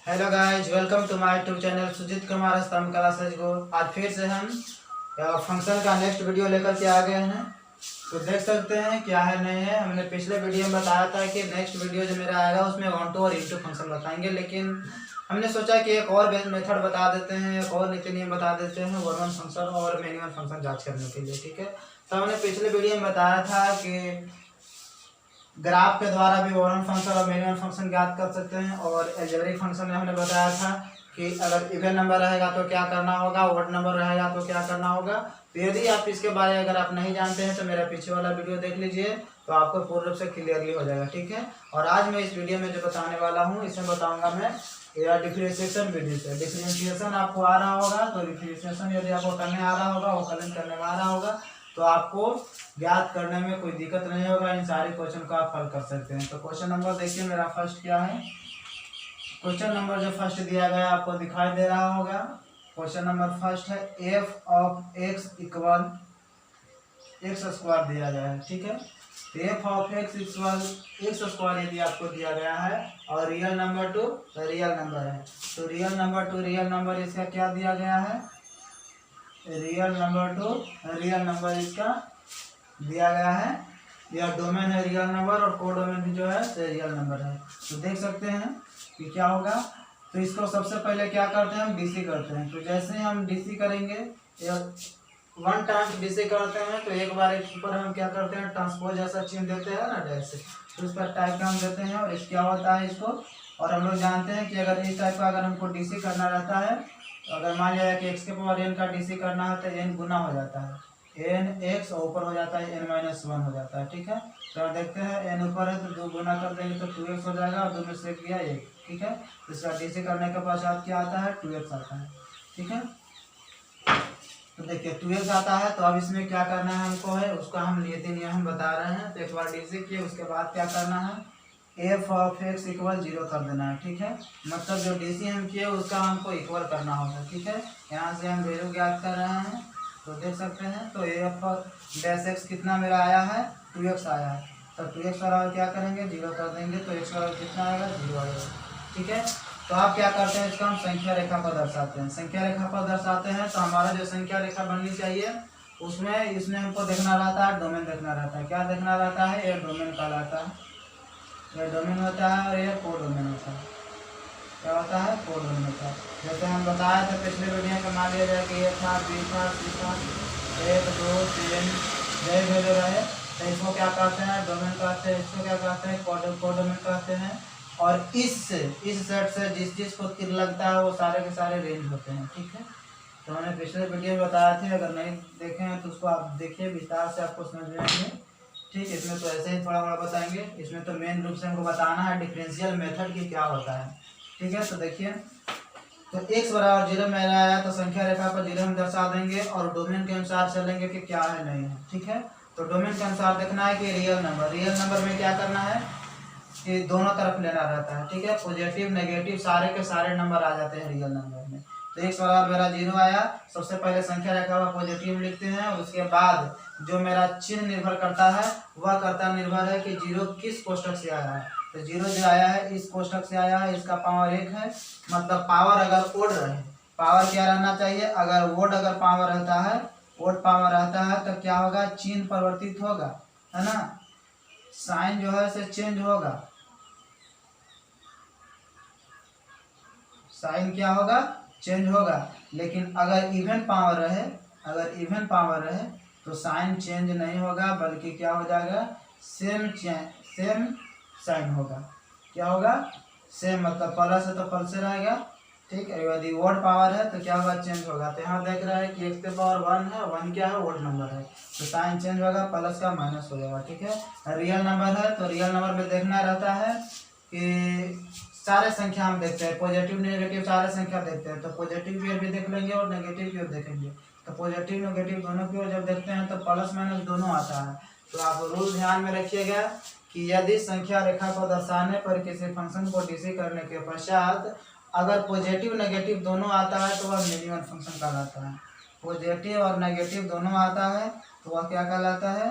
Hello guys, welcome to my YouTube channel Sujit Kumar Stambh classes को। आज फिर से हम फंक्शन का नेक्स्ट वीडियो लेकर के आ गए हैं। तो देख सकते हैं क्या है नहीं है। हमने पिछले वीडियो में बताया था कि नेक्स्ट वीडियो जो मेरा आएगा उसमें वन टू और इंटू फंक्शन बताएंगे, लेकिन हमने सोचा कि एक और मेथड बता देते हैं, एक और नीति नियम बता देते हैं वन वन फंक्शन और मिनिमम फंक्शन जांच करने के लिए। ठीक है, तो हमने पिछले वीडियो में बताया था कि ग्राफ के द्वारा भी वन फंक्शन और मिनिमम फंक्शन ज्ञात कर सकते हैं। और अलजेब्रिक फंक्शन में हमने बताया था कि अगर इवन नंबर रहेगा तो क्या करना होगा, ऑड नंबर रहेगा तो क्या करना होगा। तो यदि आप इसके बारे में अगर आप नहीं जानते हैं तो मेरा पीछे वाला वीडियो देख लीजिए, तो आपको पूर्ण रूप से क्लियरली हो जाएगा। ठीक है, और आज मैं इस वीडियो में जो बताने वाला हूँ इसमें बताऊंगा मैं या डिफरेंशिएशन विधि से। डिफरेंशिएशन आपको आ रहा होगा तो डिफरेंशिएशन यदि आपको करने आ रहा होगा, वकलन करने में आ रहा होगा, तो आपको ज्ञात करने में कोई दिक्कत नहीं होगा। इन सारे क्वेश्चन को आप हल कर सकते हैं। तो क्वेश्चन नंबर देखिए, मेरा फर्स्ट क्या है। क्वेश्चन नंबर जो फर्स्ट दिया गया आपको दिखाई दे रहा होगा। क्वेश्चन नंबर फर्स्ट है F of x equal x square दिया गया है। ठीक है, F of x equal x square यदि आपको दिया गया है और real number two real number है, तो real number two real number इसका क्या दिया गया है, real number two real number इसका दिया गया है। यह डोमेन है रियल नंबर और को डोमेन भी जो है रियल नंबर है। तो देख सकते हैं कि क्या होगा। तो इसको सबसे पहले क्या करते हैं, हम डीसी करते हैं। तो जैसे ही हम डीसी करेंगे या वन टाइम डीसी करते हैं तो एक बार एक ऊपर हम क्या करते हैं, ट्रांसपोज जैसा चिन्ह देते हैं ना डैश से, तो इसका टाइप का हम देते हैं और इस क्या होता है इसको। और हम लोग जानते हैं कि अगर इस टाइप का अगर हमको डीसी करना रहता है, तो अगर मान लिया कि एक्स के पावर एन का डीसी करना है तो एन गुना हो जाता है, एन एक्स ऊपर हो जाता है, एन माइनस वन हो जाता है। ठीक है, तो देखते हैं एन ऊपर है तो दो गुना कर देंगे तो 2x हो जाएगा और 2 में से किया 1। ठीक है, इसका डीसी करने के पश्चात क्या आता है, 2x आता है। ठीक है, तो देखिए 2x आता है। तो अब इसमें क्या करना है हमको है, उसका हम नीति नियम हम बता रहे हैं। तो एक बार डीसी किए उसके बाद क्या करना है, एफ ऑफ एक्स इक्वल 0 कर देना है। ठीक है, मतलब जो डीसी हम किए उसका हमको इक्वल करना होगा। ठीक है, यहाँ से हम वैल्यू ज्ञात कर रहे हैं तो देख सकते हैं। तो एफ डैश एक्स कितना मेरा आया है, 2x आया है। तो 2x बराबर क्या करेंगे, 0 कर देंगे तो x बराबर कितना आएगा, 0 आएगा। ठीक है, तो आप क्या करते हैं, इसका हम संख्या रेखा पर दर्शाते हैं। संख्या रेखा पर दर्शाते हैं तो हमारा जो संख्या रेखा बननी चाहिए उसमें इसमें हमको देखना रहता है, डोमेन देखना रहता है। क्या देखना रहता है, ये डोमेन कहलाता है, यह डोमेन होता है और यह को डोमेन होता है। क्या होता है, को डोमेन होता है। जैसे हम बताया था पिछले वीडियो में, मान लिया जाए कि ए था, बी था, सी था, 1 2 3 जय वैल्यू रहे तो इसको क्या कहते हैं, डोमेन कहते हैं। इसको क्या कहते हैं, को डोमेन कहते हैं। और इस सेट से जिस जिस को तीर लगता है वो सारे के सारे रेंज होते हैं। ठीक है, तो हमने पिछले वीडियो में बताया थे, अगर नहीं देखे हैं तो उसको आप देखिए, विस्तार से आपको समझ में आएंगे। ठीक, इसमें तो ऐसे ही थोड़ा थोड़ा बताएंगे। इसमें तो मेन रूप से हमको बताना है डिफरेंशियल मेथड की क्या होता है। ठीक है, तो देखिए, तो x बराबर 0 मेरा आया तो संख्या रेखा पर 0 हम दर्शा देंगे और डोमेन के अनुसार चलेंगे कि क्या है नहीं है। ठीक है, तो डोमेन के अनुसार देखना है कि रियल नंबर में क्या करना है कि दोनों तरफ लेना रहता है। ठीक है, पॉजिटिव नेगेटिव सारे के सारे नंबर आ जाते हैं रियल नंबर में। तो x बराबर मेरा 0 आया, सबसे पहले संख्या रेखा पर पॉजिटिव लिखते हैं और उसके बाद जो मेरा चिन्ह निर्भर करता है वह करता निर्भर है कि 0 किस कोष्ठक से आया है। तो 0 जो आया है इस कोष्ठक से आया है, इसका पावर 1 है। मतलब पावर अगर ओड रहे, पावर क्या रहना चाहिए, अगर वोड अगर पावर रहता है, वोड पावर रहता है तो क्या होगा, चिन्ह परिवर्तित होगा, है ना, साइन जो है से चेंज होगा, साइन क्या होगा, चेंज होगा। लेकिन अगर इवन पावर रहे, अगर इवन पावर रहे तो साइन चेंज नहीं होगा, बल्कि क्या हो जाएगा, सेम साइन होगा। क्या होगा, सेम, मतलब प्लस है तो प्लस से रहेगा। ठीक है, यदि ओड पावर है तो क्या होगा, चेंज होगा। तो यहाँ देख रहा है कि x के पावर 1 है, 1 क्या है, ओड नंबर है, तो साइन चेंज होगा, प्लस का माइनस हो जाएगा। ठीक है, रियल नंबर है तो रियल नंबर में देखना रहता है कि सारे संख्या हम देखते हैं, पॉजिटिव नेगेटिव सारे संख्या देखते हैं। तो पॉजिटिव की ओर भी देख लेंगे और नेगेटिव की ओर देखेंगे। तो पॉजिटिव नेगेटिव दोनों की ओर जब देखते हैं तो प्लस माइनस दोनों आता है। तो आप रूल ध्यान में रखिएगा कि यदि संख्या रेखा को दर्शाने पर किसी फंक्शन को डीसी करने के पश्चात अगर पॉजिटिव नेगेटिव दोनों आता है तो वह मिनिमम फंक्शन कहलाता है। पॉजिटिव और नेगेटिव दोनों आता है तो वह क्या कहलाता है,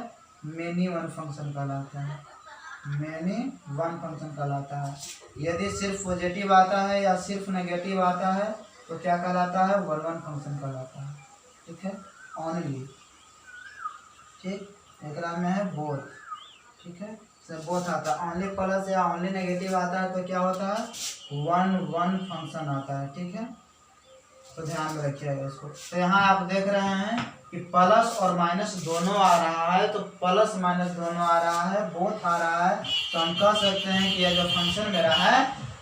मिनिमम फंक्शन कहलाता है। मेनी वन फंक्शन कहलाता है। यदि सिर्फ पॉजिटिव आता है या सिर्फ नेगेटिव आता है तो क्या कहलाता है, वन फंक्शन कहलाता है। ठीक है, ओनली, ठीक, एक में है बोथ। ठीक है, सब बोथ आता है। ओनली प्लस या ओनली नेगेटिव आता है तो क्या होता है, वन फंक्शन आता है। ठीक है, तो ध्यान में रखिएगा इसको। तो यहाँ आप देख रहे हैं कि प्लस और माइनस दोनों आ रहा है, तो प्लस माइनस दोनों आ रहा है, बोथ आ रहा है, तो हम कह सकते हैं कि यह जो फंक्शन मेरा है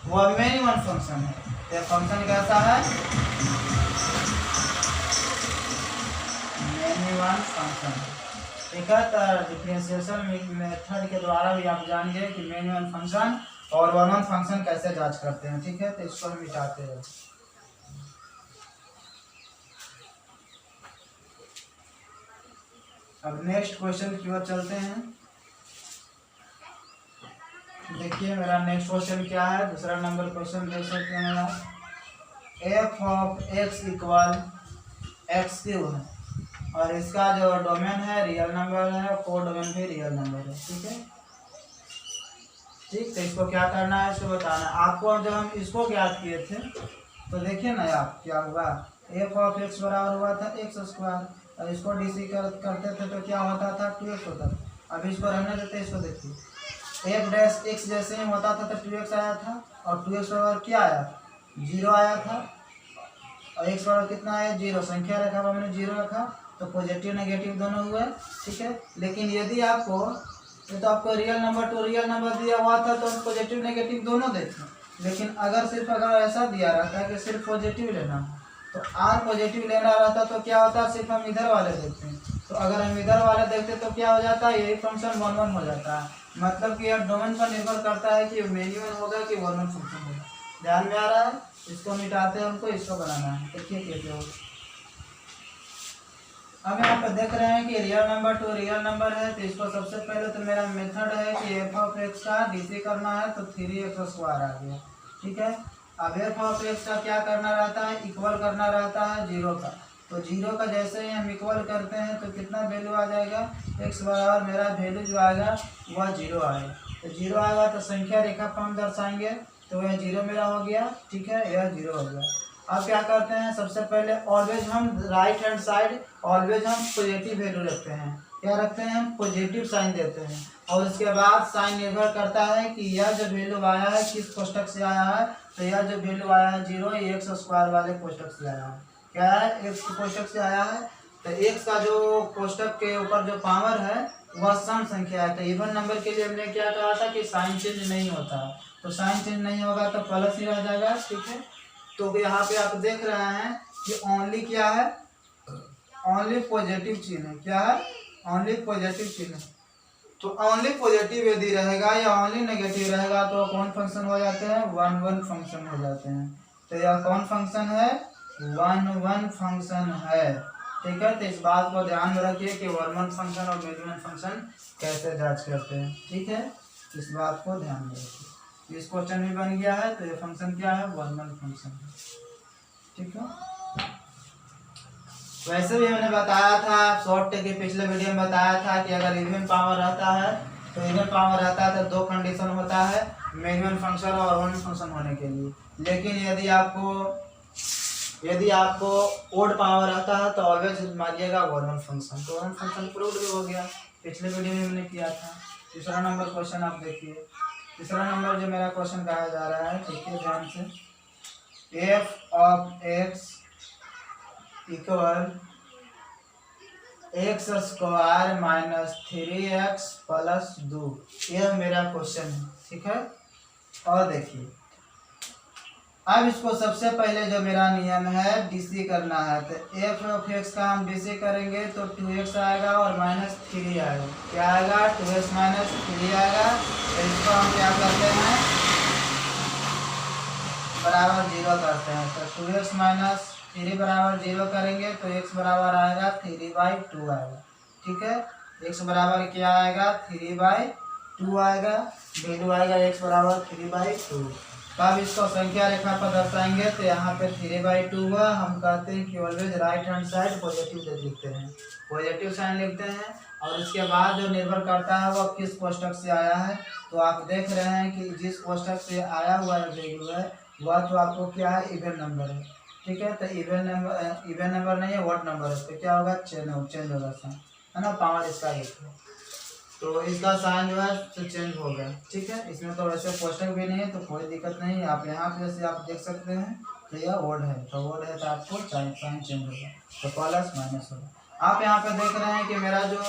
वह मेनी वन फंक्शन है। तो फंक्शन कैसा है, मेनी वन फंक्शन है। ठीक है, तो डिफरेंशिएशन मेथड के द्वारा भी आप जानिए कि मेनी वन फंक्शन और वन फंक्शन कैसे जांच करते हैं। ठीक है, तो इसको हम मिटाते हैं। अब नेक्स्ट क्वेश्चन की ओर चलते हैं। देखिए मेरा नेक्स्ट क्वेश्चन क्या है, दूसरा नंबर क्वेश्चन देख सकते हैं मेरा, F of x equal x cube है और इसका जो डोमेन है रियल नंबर है, कोड डोमेन भी रियल नंबर है। ठीक है, ठीक, तो इसको क्या करना है, इसको बताना है आपको। जब हम इसको ज्ञात किए थे तो देखिए ना आप क्या हुआ, एफ ऑफ एक्स बराबर हुआ था एक्स स्क्वायर, और इसको डीसी करते थे तो क्या होता था, 2x होता था। अब इसको रहने देते, इसको देखिए, एफ डैश एक्स जैसे ही होता था तो 2x आया था, और 2x बराबर क्या आया, 0 आया था, और x बराबर कितना आया, 0, संख्या रखा हुआ मैंने 0 रखा, तो पॉजिटिव नेगेटिव दोनों हुए। ठीक है, लेकिन यदि आपको ये तो आपको real number two real number दिया हुआ था तो पॉजिटिव नेगेटिव दोनों देखें, लेकिन अगर ऐसा दिया रहता है कि सिर्फ पॉजिटिव लेना तो आर पॉजिटिव लेना रहता तो क्या होता है, सिर्फ हम इधर वाले देखते हैं। तो अगर हम इधर वाले देखते तो क्या हो जाता है, यही फंक्शन वन वन हो जाता है। मतलब कि यह डोमेन पर निर्भर करता है कि मेनी वन होगा कि वन वन फंक्शन होगा। ध्यान में आ रहा है, इसको मिटाते हैं, हमको इसको बनाना है। देखिए कैसे हो। अब यहाँ पर देख रहे हैं कि real number two real number है, तो इसको सबसे पहले तो मेरा मेथड है कि एफ ऑफ एक्स का डीसी करना है, तो 3x स्क्वायर आ गया। ठीक है, अब एफ ऑफ एक्स का क्या करना रहता है, इक्वल करना रहता है 0 का, तो 0 का जैसे ही हम इक्वल करते हैं तो कितना वैल्यू आ जाएगा, x बराबर मेरा वैल्यू जो आएगा वह 0 आएगा। तो 0 आएगा तो संख्या रेखा पर हम दर्शाएंगे, तो वह 0 मेरा हो गया। ठीक है, यह 0 हो गया। अब क्या करते हैं, सबसे पहले ऑलवेज हम राइट हैंड साइड ऑलवेज हम पॉजिटिव वैल्यू रखते हैं। क्या रखते हैं, हम पॉजिटिव साइन देते हैं, और उसके बाद साइन निर्भर करता है कि यह जो वैल्यू आया है किस कोष्टक से आया है, तो यह जो वैल्यू आया है 0 ये एक्स स्क्वायर वाले कोष्टक से आया है। क्या है, एक्स कोष्टक से आया है, तो एक्स का जो कोष्टक के ऊपर जो पावर है वह सम संख्या है। तो इवन नंबर के लिए हमने क्या कहा था कि साइन चेंज नहीं होता, तो साइन चेंज नहीं होगा तो प्लस ही रह जाएगा। ठीक है, तो यहाँ पे आप देख रहे हैं कि ओनली क्या है, ओनली पॉजिटिव चिन्ह है। क्या है, ओनली पॉजिटिव चिन्ह। तो ओनली पॉजिटिव यदि रहेगा या ओनली नेगेटिव रहेगा तो कौन फंक्शन हो जाते हैं, वन वन फंक्शन हो जाते हैं। तो यह कौन फंक्शन है, वन वन फंक्शन है। ठीक है, तो इस बात को ध्यान में रखिए कि वन वन फंक्शन और मेनी वन फंक्शन कैसे जांच करते हैं। ठीक है, इस बात को ध्यान में रखिए। इस क्वेश्चन भी बन गया है, तो ये फंक्शन क्या है, वन वन फंक्शन है। ठीक है, वैसे भी हमने बताया था शॉर्ट के पिछले वीडियो में बताया था कि अगर इवन पावर रहता है तो इवन पावर रहता है तो दो कंडीशन होता है मेनी वन फंक्शन और वन फंक्शन होने के लिए। लेकिन यदि आपको ओड पावर रहता है तो ऑलवेज मानिएगा वन वन फंक्शन। तो वन फंक्शन प्रूव्ड भी हो गया, पिछले वीडियो में हमने किया था। तीसरा नंबर क्वेश्चन आप देखिए, तीसरा नंबर जो मेरा क्वेश्चन कहा जा रहा है, देखिए ध्यान से, F of x equal x square minus 3x plus 2, यह मेरा क्वेश्चन है। ठीक है, और देखिए अब इसको सबसे पहले जो मेरा नियम है डीसी करना है, तो एफ ऑफ एक्स का हम डीसी करेंगे तो 2x आएगा और माइनस 3 आएगा। क्या आएगा, 2x माइनस 3 आएगा। तो इसको हम क्या करते हैं, बराबर 0 करते हैं। तो 2x माइनस 3 बराबर 0 करेंगे तो x बराबर आएगा 3/2 आएगा। ठीक है, x बराबर क्या आएगा, 3/2 आएगा, वैल्यू आएगा x बराबर 3/2। तब इसको संख्या रेखा पर दर्शाएंगे तो यहाँ पे 3/2 हुआ। हम कहते हैं कि always right hand side positive लिखते हैं, पॉजिटिव साइन लिखते हैं, और इसके बाद जो निर्भर करता है वह किस कोष्टक से आया है, तो आप देख रहे हैं कि जिस कोष्टक से आया हुआ वैल्यू है वह तो आपको क्या है, इवन नंबर है। ठीक है, तो इवन नंबर नहीं है, व्हाट नंबर है, तो क्या होगा, चेंज होगा साइन, है ना, पावर इसका एक है, तो इसका साइन जो है तो चेंज हो गया। ठीक है, इसमें तो वैसे कोष्टक भी नहीं है तो कोई दिक्कत नहीं है। आप यहाँ पे जैसे आप देख सकते हैं तो यह ओड है, तो ओड है तो आपको साइन चेंज होगा, तो प्लस माइनस होगा। आप यहाँ पे देख रहे हैं कि मेरा जो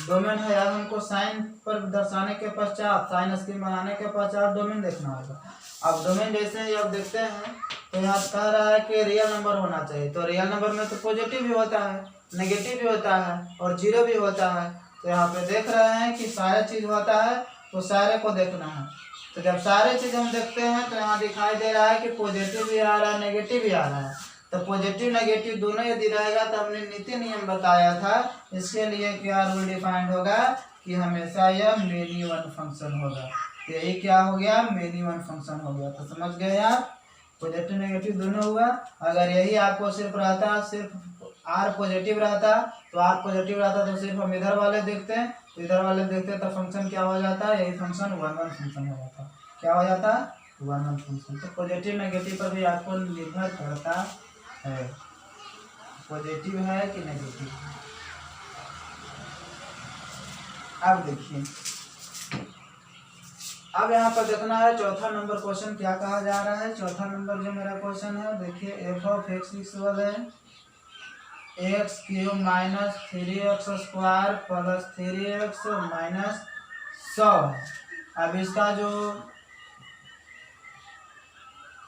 डोमेन है यार, हमको साइन पर दर्शाने के पश्चात, साइन स्कीम बनाने के पश्चात डोमेन देखना होगा। अब डोमेन जैसे ही आप देखते हैं तो यहाँ कह रहा है कि रियल नंबर होना चाहिए, तो रियल नंबर में तो पॉजिटिव भी होता है, नेगेटिव भी होता है और जीरो भी होता है। तो यहाँ पे देख रहे हैं कि सारा चीज होता है, तो सारे को देखना है। तो जब सारे चीज हम देखते हैं तो यहाँ दिखाई दे रहा है कि पॉजिटिव भी आ रहा है, नेगेटिव भी आ रहा है। तो पॉजिटिव नेगेटिव दोनों यदि रहेगा तो हमने नीति नियम बताया था, इसके लिए क्या रूल डिफाइंड होगा कि हमेशा यह मेनी वन फंक्शन होगा। तो यही क्या हो गया, मेनी वन फंक्शन हो गया। तो समझ गए आप, पॉजिटिव नेगेटिव दोनों हुआ। अगर यही आपको सिर्फ रहता, सिर्फ आर पॉजिटिव रहता, तो आर पॉजिटिव रहता तो सिर्फ हम इधर वाले देखते हैं, तो इधर वाले देखते तो फंक्शन क्या हो जाता है, यही फंक्शन वन वन फंक्शन हो जाता। क्या हो जाता, वन वन फंक्शन। तो पॉजिटिव नेगेटिव पर भी आपको निर्भर करता है, पॉजिटिव है कि नेगेटिव है। अब देखिए, अब यहाँ पर देखना है चौथा नंबर क्वेश्चन क्या कहा जा रहा है। चौथा नंबर जो मेरा क्वेश्चन है, देखिए एफ ऑफ एक्स इक्वल है x cube minus 3x square plus 3x minus 100 है। अब इसका जो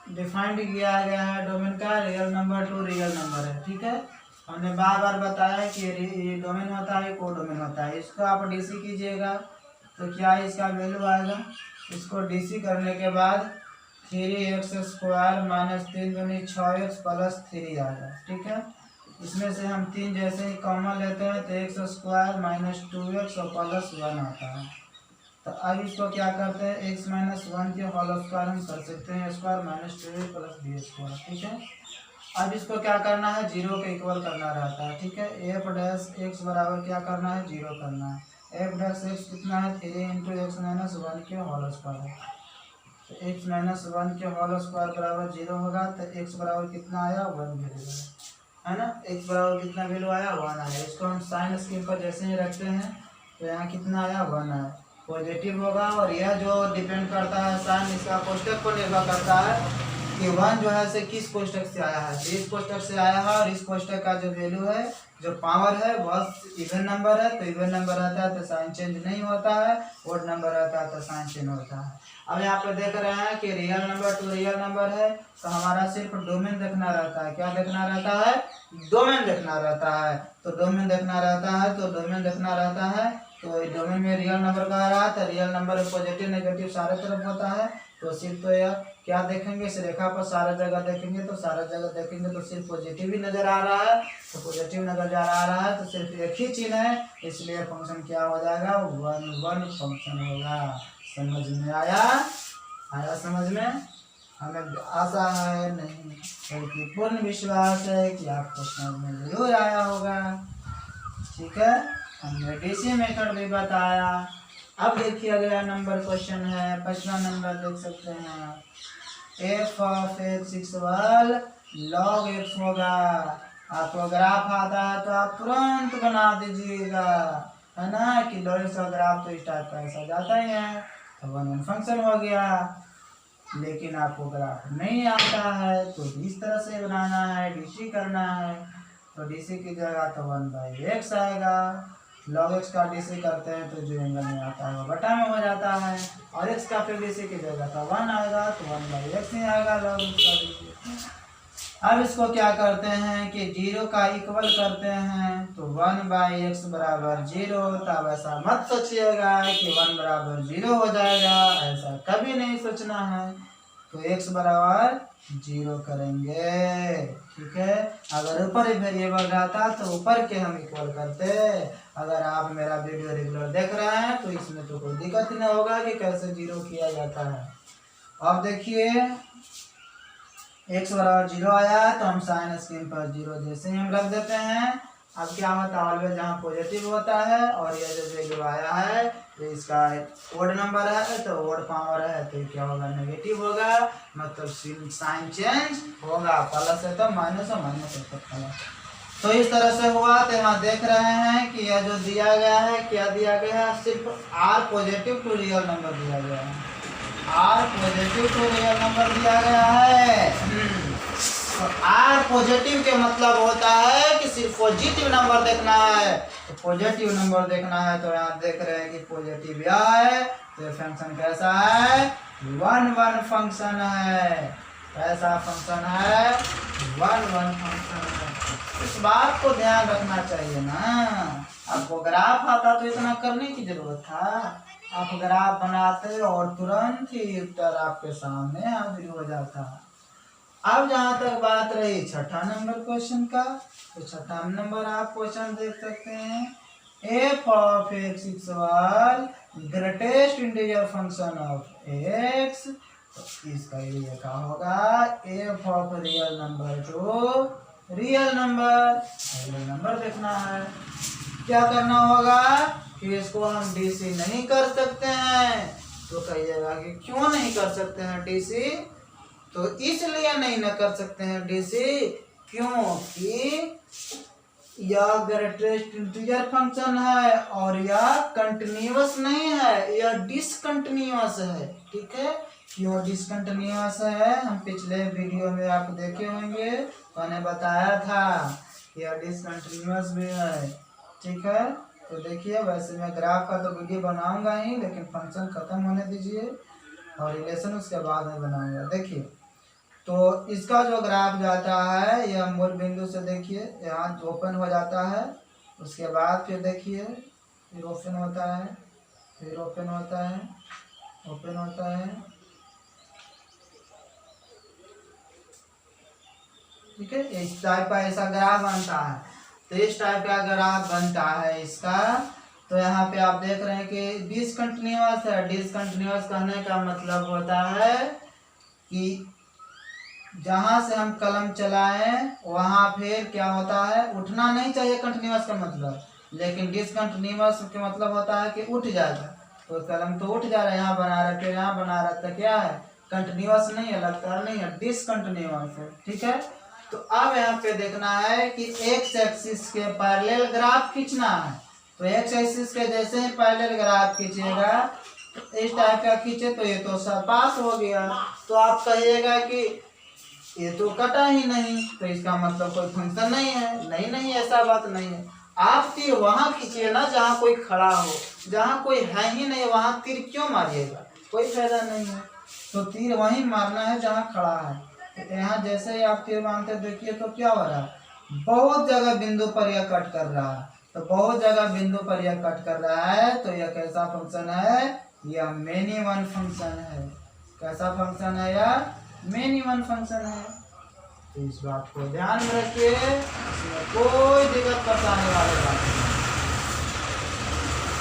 डिफाइंड किया गया है डोमेन का, real number two real number है। ठीक है, हमने बार बार बताया कि ये डोमेन होता है, को डोमेन होता है। इसको आप डीसी कीजिएगा तो क्या इसका वैल्यू आएगा, इसको डीसी करने के बाद 3x स्क्वायर माइनस 3 दूनी 6x प्लस 3 आएगा। ठीक है, इसमें से हम 3 जैसे ही कॉमन लेते हैं तो एक्स स्क्वायर माइनस 2x और प्लस 1 आता है। तो अब इसको क्या करते हैं, x माइनस 1 के होल स्क्वायर हम कर सकते हैं, square minus 2 plus B square. ठीक है, अब इसको क्या करना है, जीरो के इक्वल करना रहता है। ठीक है, एफ डैश एक्स बराबर क्या करना है, जीरो करना है। एफ डैश एक्स कितना है, 3 इंटू एक्स माइनस 1 के होल स्क्वायर है, तो एक्स माइनस 1 के होल स्क्वायर बराबर जीरो होगा। तो एक्स बराबर कितना आया, 1 वैल्यू है ना, एक्स बराबर कितना वैल्यू आया, 1 आया। इसको हम साइन स्कीम पर जैसे ही रखते हैं तो यहाँ कितना आया, 1 आया, पॉजिटिव होगा। और यह जो डिपेंड करता है साइन, इसका कोष्टक पर निर्भर करता है कि 1 जो है से किस कोष्टक से आया है। तो इस कोष्टक से आया है और इस कोष्टक का जो वैल्यू है, जो पावर है वह इवन नंबर है, तो इवन नंबर रहता है तो साइन चेंज नहीं होता है, ओड नंबर रहता है तो साइन चेंज होता है। अब यहाँ पे देख रहे हैं कि real number two real number है, तो हमारा सिर्फ डोमेन देखना रहता है। क्या देखना रहता है, डोमेन देखना रहता है। तो डोमेन देखना रहता है, तो डोमेन देखना रहता है, तो डोमेन में रियल नंबर का रहा है, तो रियल नंबर पॉजिटिव नेगेटिव सारे तरफ होता है। तो सिर्फ तो यह क्या देखेंगे, इस रेखा पर सारा जगह देखेंगे, तो सारा जगह देखेंगे तो सिर्फ पॉजिटिव ही नजर आ रहा है, तो पॉजिटिव नजर आ रहा है, तो सिर्फ एक ही चिन्ह है, इसलिए फंक्शन क्या हो जाएगा, वन वन फंक्शन होगा। समझ में आया, आया समझ में, हमें आशा है नहीं बल्कि पूर्ण विश्वास है कि आपको समझ में जरूर आया होगा। ठीक है, हमने डीसी मेथड भी बताया। अब देखिए अगला नंबर क्वेश्चन है, 5वां नंबर देख सकते हैं, F of x equal log x होगा। आपको ग्राफ आता है तो आप तुरंत बना दीजिएगा, है ना, कि लॉग एक्स का ग्राफ तो इस टाइप का ऐसा जाता ही है, तो वन वन फंक्शन हो गया। लेकिन आपको ग्राफ नहीं आता है तो इस तरह से बनाना है, डीसी करना है। तो डीसी की जगह तो 1/x आएगा, लॉग एक्स का डीसी करते हैं तो जो एंगल में आता है वो बटा में हो जाता है, और एक्स का फिर डीसी की जगह तो 1 आएगा, तो 1/x ही आएगा लॉग एक्स का डीसी। अब इसको क्या करते हैं कि 0 का इक्वल करते हैं, तो 1/x बराबर 0। तब ऐसा मत सोचिएगा कि 1 बराबर 0 हो जाएगा, ऐसा कभी नहीं सोचना है। तो x बराबर 0 करेंगे। ठीक है, अगर ऊपर ही वेरिएबल रहता तो ऊपर के हम इक्वल करते। अगर आप मेरा वीडियो रेगुलर देख रहे हैं तो इसमें तो कोई दिक्कत नहीं होगा कि कैसे 0 किया जाता है। अब देखिए x बराबर 0 आया तो हम साइन स्क्रीन पर 0 जैसे ही हम रख देते हैं अब क्या होता है, ऑलवेज जहाँ पॉजिटिव होता है और ये जो वैल्यू आया है तो इसका ओड नंबर है तो ओड पावर है तो क्या होगा, नेगेटिव होगा, मतलब साइन चेंज होगा, प्लस है तो माइनस और माइनस है तो प्लस। तो इस तरह से हुआ। तो यहाँ देख रहे हैं कि यह जो दिया गया है, क्या दिया गया है, सिर्फ R positive to real number दिया गया है, R positive to real number दिया गया है। तो आर पॉजिटिव के मतलब होता है कि सिर्फ पॉजिटिव नंबर देखना है, तो पॉजिटिव नंबर देखना है। तो यहाँ देख रहे हैं कि पॉजिटिव यह है, तो फंक्शन कैसा है, 1 1 फंक्शन है, कैसा फंक्शन है, 1 1 फंक्शन है। इस बात को ध्यान रखना चाहिए ना। आपको ग्राफ आता तो इतना करने की जरूरत था, आप ग्राफ बनाते और तुरंत ही उत्तर आपके सामने हाजिर हो जाता। अब जहाँ तक बात रही छठा नंबर क्वेश्चन का, तो छठा नंबर आप क्वेश्चन देख सकते हैं, f of x equal greatest integer function of x, तो इसका ये क्या होगा, f of real number two real number देखना है। क्या करना होगा कि इसको हम डीसी नहीं कर सकते हैं, तो कहिएगा कि क्यों नहीं कर सकते हैं डीसी, तो इसलिए नहीं न कर सकते हैं डीसी क्योंकि यह ग्रेटेस्ट इंटीजर फंक्शन है और यह कंटिन्यूअस नहीं है, यह डिसकंटिन्यूअस है। ठीक है, क्यों डिसकंटिन्यूअस है, हम पिछले वीडियो में आप देखे होंगे, मैंने बताया था यह डिसकंटिन्यूअस भी है। ठीक है, तो देखिए वैसे मैं ग्राफ का तो वीडियो बनाऊंगा ही, लेकिन फंक्शन खत्म होने दीजिए और रिलेशन उसके बाद में बनाऊंगा। देखिए तो इसका जो ग्राफ जाता है यह मूल बिंदु से, देखिए यहाँ ओपन हो जाता है, उसके बाद फिर देखिए फिर ओपन होता है, फिर ओपन होता है, ओपन होता है। ठीक है, इस टाइप का ऐसा ग्राफ बनता है। तो इस टाइप का ग्राफ बनता है इसका। तो यहाँ पे आप देख रहे हैं कि डिसकंटिन्यूअस है। डिसकंटिन्यूअस कहने का मतलब होता है कि जहां से हम कलम चलाएं वहां फिर क्या होता है, उठना नहीं चाहिए कंटिन्यूअस का मतलब, लेकिन डिसकंटिन्यूअस का मतलब होता है कि उठ जाएगा। तो कलम तो उठ जा रहा है, यहाँ बना रहा है फिर यहाँ बना रहा है, तो क्या है, कंटिन्यूअस नहीं है, लगातार नहीं है, डिसकंटिन्यूअस है। ठीक है, तो अब यहाँ पे देखना है कि एक्स एक्सिस के पैरेलल ग्राफ खींचना है। तो एक्स एक्सिस के जैसे ही पैरेलल ग्राफ खींचेगा, तो इस टाइप का खींचे तो ये तो पास हो गया। तो आप कहिएगा कि ये तो कटा ही नहीं, तो इसका मतलब कोई फंक्शन नहीं है। नहीं ऐसा बात नहीं है। आप तीर वहां खींचिए ना जहाँ कोई खड़ा हो, जहाँ कोई है ही नहीं वहां तीर क्यों मारिएगा, कोई फायदा नहीं है। तो तीर वहीं मारना है जहाँ खड़ा है। यहाँ जैसे ही आप तीर मारते देखिए तो क्या हो रहा है, बहुत जगह बिंदु पर यह कट कर रहा है, तो बहुत जगह बिंदु पर यह कट कर रहा है। तो यह कैसा फंक्शन है, यह मेनी वन फंक्शन है। कैसा फंक्शन है, यह मेनी वन फंक्शन है। तो इस बात को ध्यान में रखिए, इसमें कोई दिक्कत परेशानी वाली बात नहीं।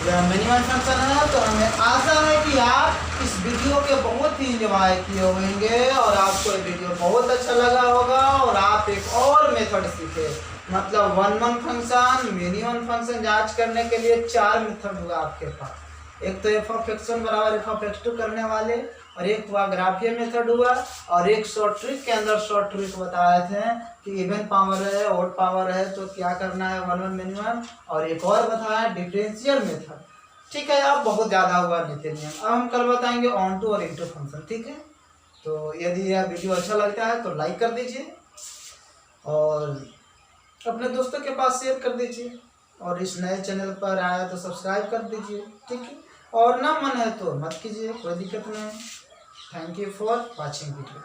यह मेनी वन फंक्शन है। तो हमें आशा है कि आप इस वीडियो के बहुत ही एंजॉय किए होंगे और आपको ये वीडियो बहुत अच्छा लगा होगा और आप एक और मेथड सीखे, मतलब 1 1 फंक्शन, मेनी वन फंक्शन जांच करने के लिए 4 मेथड होगा आपके पास। एक तो f ऑफ x1 बराबर f ऑफ x2 करने वाले, और एक हुआ ग्राफियल मेथड हुआ, और एक शॉर्ट ट्रिक के अंदर शॉर्ट ट्रिक बताए थे कि इवन पावर है ऑड पावर है तो क्या करना है 1 1 मेनी वन, और एक और बताया डिफरेंशियल मेथड। ठीक है, अब बहुत ज़्यादा हुआ नित्य। अब हम कल बताएंगे ऑन टू और इनटू फंक्शन। ठीक है, तो यदि यह वीडियो अच्छा लगता है तो लाइक कर दीजिए और अपने दोस्तों के पास शेयर कर दीजिए, और इस नए चैनल पर आया तो सब्सक्राइब कर दीजिए। ठीक है, और ना मन है तो मत कीजिए, कोई दिक्कत नहीं है। Thank you for watching video.